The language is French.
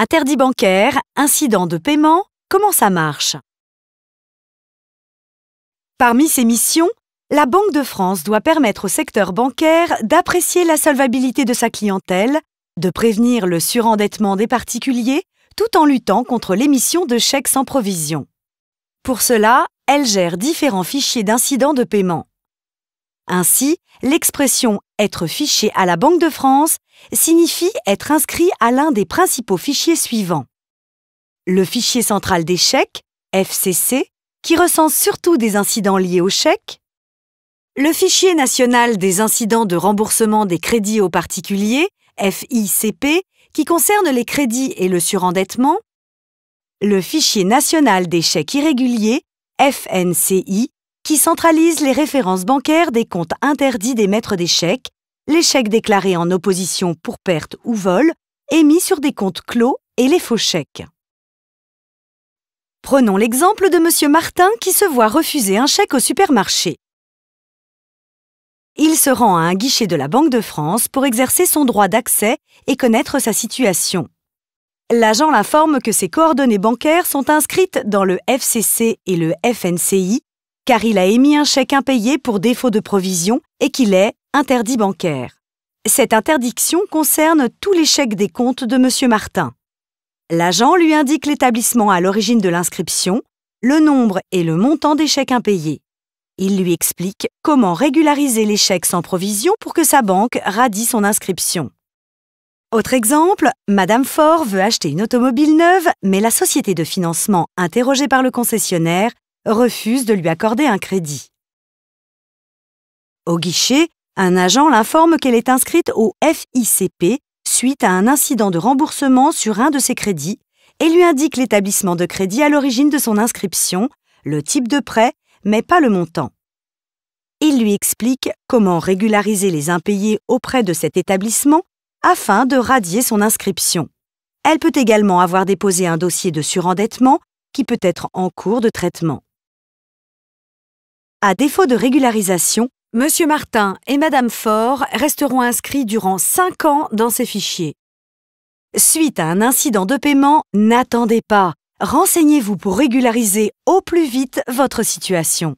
Interdit bancaire, incident de paiement, comment ça marche? Parmi ses missions, la Banque de France doit permettre au secteur bancaire d'apprécier la solvabilité de sa clientèle, de prévenir le surendettement des particuliers, tout en luttant contre l'émission de chèques sans provision. Pour cela, elle gère différents fichiers d'incidents de paiement. Ainsi, l'expression « être fiché à la Banque de France » signifie être inscrit à l'un des principaux fichiers suivants. Le fichier central des chèques, FCC, qui recense surtout des incidents liés aux chèques. Le fichier national des incidents de remboursement des crédits aux particuliers, FICP, qui concerne les crédits et le surendettement. Le fichier national des chèques irréguliers, FNCI, qui centralise les références bancaires des comptes interdits d'émettre des chèques, les chèques déclarés en opposition pour perte ou vol, émis sur des comptes clos et les faux chèques. Prenons l'exemple de M. Martin qui se voit refuser un chèque au supermarché. Il se rend à un guichet de la Banque de France pour exercer son droit d'accès et connaître sa situation. L'agent l'informe que ses coordonnées bancaires sont inscrites dans le FCC et le FNCI, car il a émis un chèque impayé pour défaut de provision et qu'il est interdit bancaire. Cette interdiction concerne tous les chèques des comptes de M. Martin. L'agent lui indique l'établissement à l'origine de l'inscription, le nombre et le montant des chèques impayés. Il lui explique comment régulariser les chèques sans provision pour que sa banque radie son inscription. Autre exemple, Madame Faure veut acheter une automobile neuve, mais la société de financement interrogée par le concessionnaire refuse de lui accorder un crédit. Au guichet, un agent l'informe qu'elle est inscrite au FICP suite à un incident de remboursement sur un de ses crédits et lui indique l'établissement de crédit à l'origine de son inscription, le type de prêt, mais pas le montant. Il lui explique comment régulariser les impayés auprès de cet établissement afin de radier son inscription. Elle peut également avoir déposé un dossier de surendettement qui peut être en cours de traitement. À défaut de régularisation, M. Martin et Mme Faure resteront inscrits durant 5 ans dans ces fichiers. Suite à un incident de paiement, n'attendez pas. Renseignez-vous pour régulariser au plus vite votre situation.